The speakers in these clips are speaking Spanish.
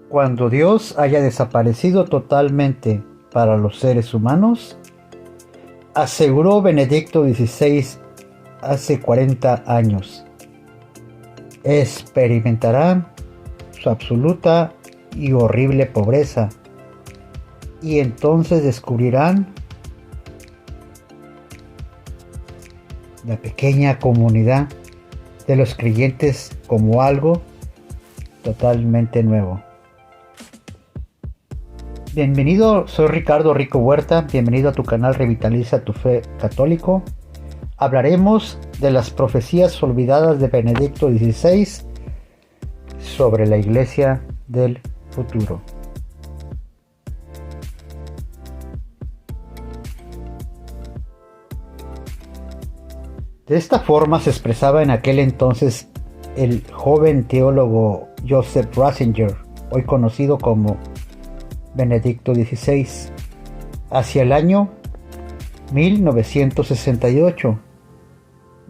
Cuando Dios haya desaparecido totalmente para los seres humanos, aseguró Benedicto XVI hace 40 años, experimentarán su absoluta y horrible pobreza, y entonces descubrirán la pequeña comunidad de los creyentes como algo totalmente nuevo. Bienvenido, soy Ricardo Rico Huerta, bienvenido a tu canal Revitaliza tu Fe Católico. Hablaremos de las profecías olvidadas de Benedicto XVI sobre la Iglesia del futuro. De esta forma se expresaba en aquel entonces el joven teólogo Joseph Ratzinger, hoy conocido como Benedicto XVI, hacia el año 1968,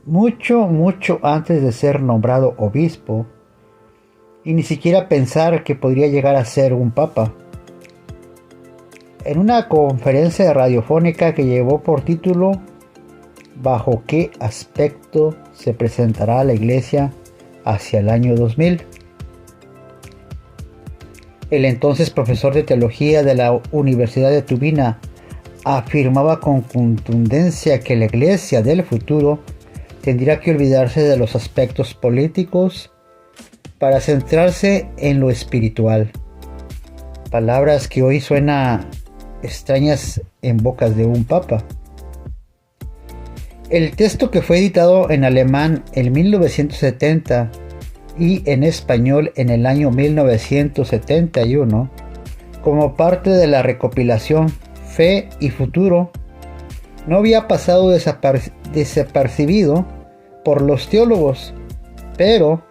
mucho antes de ser nombrado obispo, y ni siquiera pensar que podría llegar a ser un papa. En una conferencia radiofónica que llevó por título ¿Bajo qué aspecto se presentará la Iglesia hacia el año 2000? El entonces profesor de teología de la Universidad de Tubinga afirmaba con contundencia que la Iglesia del futuro tendría que olvidarse de los aspectos políticos para centrarse en lo espiritual. Palabras que hoy suenan extrañas en bocas de un papa. El texto, que fue editado en alemán en 1970 y en español en el año 1971, como parte de la recopilación Fe y Futuro, no había pasado desapercibido por los teólogos, pero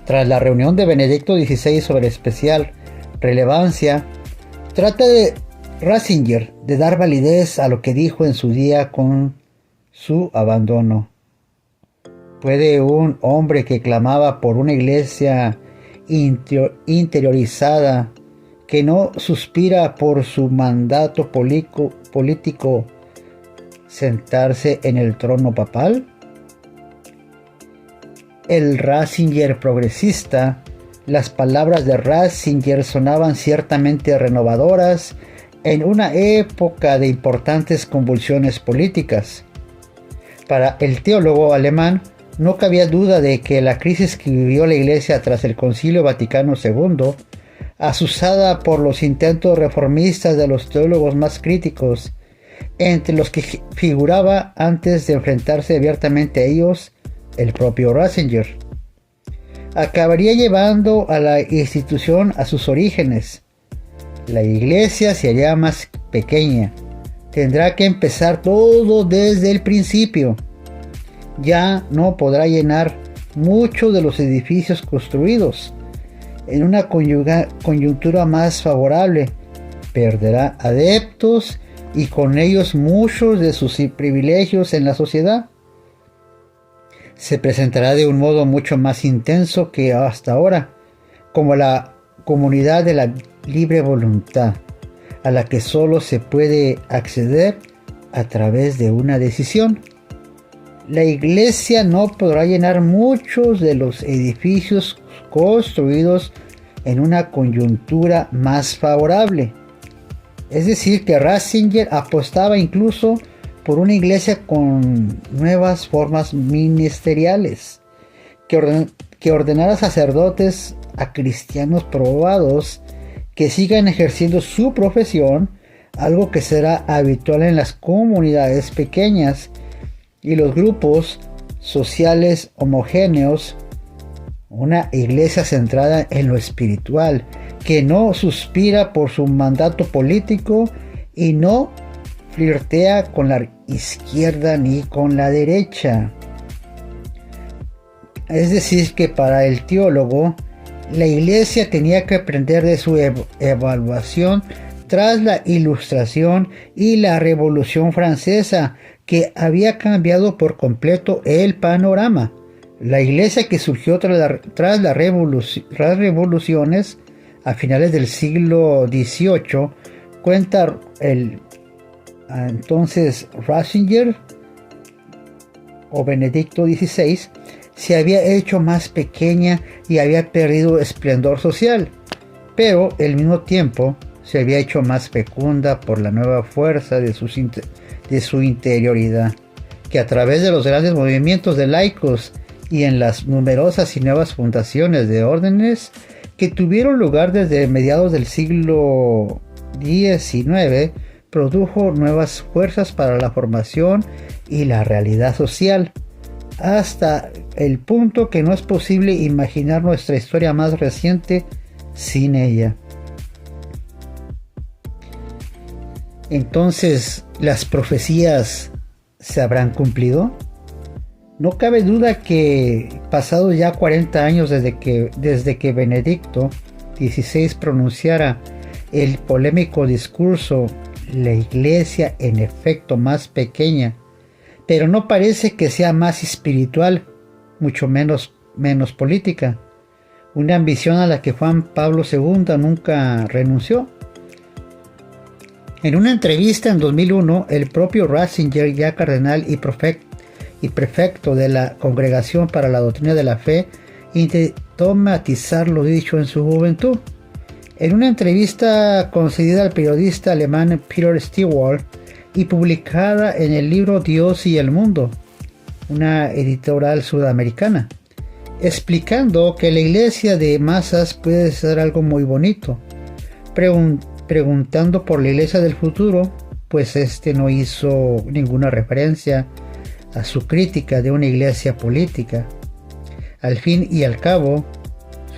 tras la reunión de Benedicto XVI sobre especial relevancia, trata de Ratzinger de dar validez a lo que dijo en su día con su abandono. ¿Puede un hombre que clamaba por una iglesia interiorizada, que no suspira por su mandato político, sentarse en el trono papal? El Ratzinger progresista, las palabras de Ratzinger sonaban ciertamente renovadoras en una época de importantes convulsiones políticas. Para el teólogo alemán, no cabía duda de que la crisis que vivió la Iglesia tras el Concilio Vaticano II, azuzada por los intentos reformistas de los teólogos más críticos, entre los que figuraba, antes de enfrentarse abiertamente a ellos, el propio Ratzinger, acabaría llevando a la institución a sus orígenes. La Iglesia se haría más pequeña. Tendrá que empezar todo desde el principio. Ya no podrá llenar muchos de los edificios construidos. En una coyuntura más favorable, perderá adeptos y con ellos muchos de sus privilegios en la sociedad. Se presentará de un modo mucho más intenso que hasta ahora, como la comunidad de la libre voluntad, a la que solo se puede acceder a través de una decisión. La Iglesia no podrá llenar muchos de los edificios construidos en una coyuntura más favorable. Es decir, que Ratzinger apostaba incluso por una iglesia con nuevas formas ministeriales, que ordenara sacerdotes a cristianos probados que sigan ejerciendo su profesión, algo que será habitual en las comunidades pequeñas y los grupos sociales homogéneos. Una iglesia centrada en lo espiritual, que no suspira por su mandato político y no flirtea con la izquierda ni con la derecha. Es decir, que para el teólogo, la Iglesia tenía que aprender de su evaluación tras la Ilustración y la Revolución Francesa, que había cambiado por completo el panorama. La Iglesia, que surgió tras las revoluciones, a finales del siglo XVIII, cuenta el entonces Ratzinger o Benedicto XVI, se había hecho más pequeña y había perdido esplendor social, pero al mismo tiempo se había hecho más fecunda por la nueva fuerza de su interioridad, que a través de los grandes movimientos de laicos y en las numerosas y nuevas fundaciones de órdenes que tuvieron lugar desde mediados del siglo XIX, produjo nuevas fuerzas para la formación y la realidad social, hasta el punto que no es posible imaginar nuestra historia más reciente sin ella. Entonces, ¿las profecías se habrán cumplido? No cabe duda que pasados ya 40 años desde que Benedicto XVI pronunciara el polémico discurso "La Iglesia en efecto más pequeña, pero no parece que sea más espiritual, mucho menos política", una ambición a la que Juan Pablo II nunca renunció. En una entrevista en 2001, el propio Ratzinger, ya cardenal y prefecto de la Congregación para la Doctrina de la Fe, intentó matizar lo dicho en su juventud. En una entrevista concedida al periodista alemán Peter Stewart y publicada en el libro Dios y el Mundo, una editorial sudamericana, explicando que la iglesia de masas puede ser algo muy bonito, preguntando por la iglesia del futuro, pues no hizo ninguna referencia a su crítica de una iglesia política. Al fin y al cabo,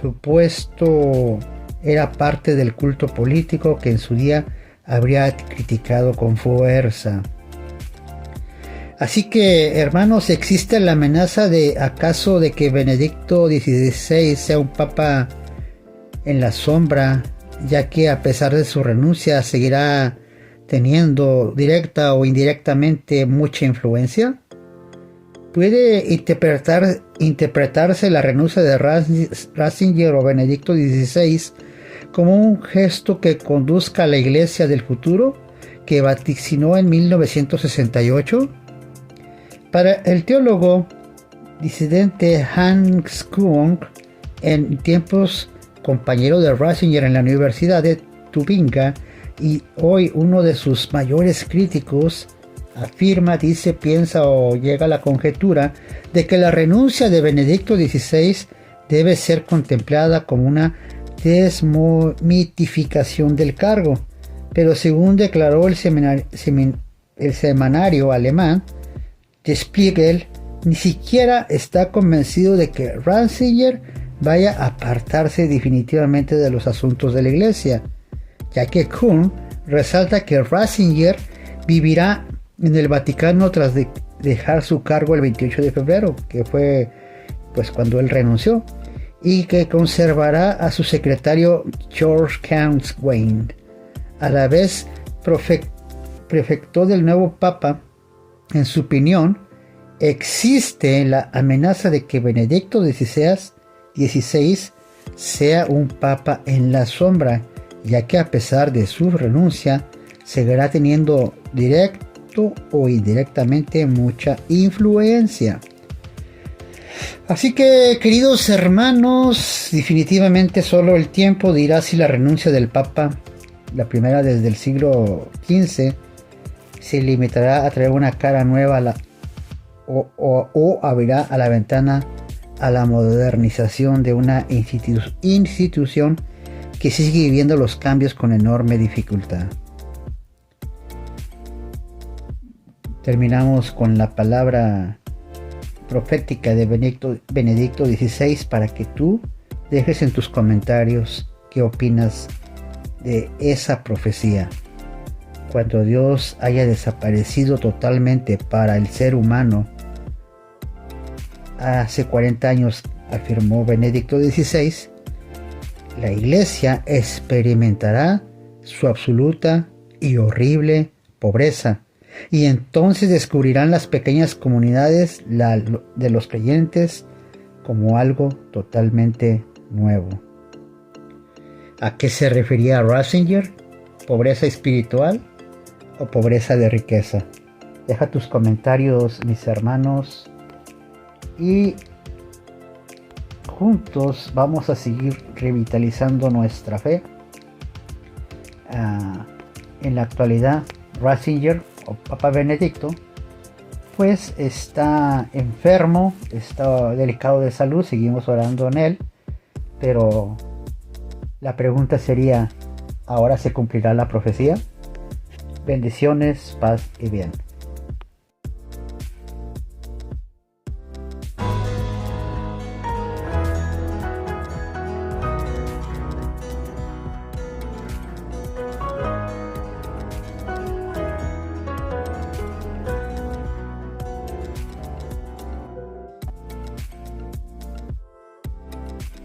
su puesto era parte del culto político que en su día habría criticado con fuerza. Así que, hermanos, existe la amenaza de que Benedicto XVI sea un papa en la sombra, ya que a pesar de su renuncia seguirá teniendo directa o indirectamente mucha influencia. ¿Puede interpretarse la renuncia de Ratzinger o Benedicto XVI como un gesto que conduzca a la iglesia del futuro que vaticinó en 1968? Para el teólogo disidente Hans Küng, en tiempos compañero de Ratzinger en la Universidad de Tubinga y hoy uno de sus mayores críticos, afirma, dice, piensa o llega a la conjetura de que la renuncia de Benedicto XVI debe ser contemplada como una desmitificación del cargo, pero según declaró el semanario alemán Der Spiegel, ni siquiera está convencido de que Ratzinger vaya a apartarse definitivamente de los asuntos de la iglesia, ya que Kuhn resalta que Ratzinger vivirá en el Vaticano tras dejar su cargo el 28 de febrero, que fue pues cuando él renunció, y que conservará a su secretario George Counts-Wayne. A la vez, prefecto del nuevo Papa. En su opinión, existe la amenaza de que Benedicto XVI sea un papa en la sombra, ya que a pesar de su renuncia, seguirá teniendo directo o indirectamente mucha influencia. Así que, queridos hermanos, definitivamente solo el tiempo dirá si la renuncia del Papa, la primera desde el siglo XV, se limitará a traer una cara nueva o abrirá a la ventana a la modernización de una institución que sigue viviendo los cambios con enorme dificultad. Terminamos con la palabra profética de Benedicto XVI para que tú dejes en tus comentarios qué opinas de esa profecía. Cuando Dios haya desaparecido totalmente para el ser humano, hace 40 años, afirmó Benedicto XVI, la iglesia experimentará su absoluta y horrible pobreza, y entonces descubrirán las pequeñas comunidades de los creyentes como algo totalmente nuevo. ¿A qué se refería Ratzinger? ¿Pobreza espiritual o pobreza de riqueza? Deja tus comentarios, mis hermanos, y juntos vamos a seguir revitalizando nuestra fe. En la actualidad, Ratzinger o Papa Benedicto pues está enfermo, está delicado de salud, seguimos orando en él, pero la pregunta sería, ¿ahora se cumplirá la profecía? Bendiciones, paz y bien.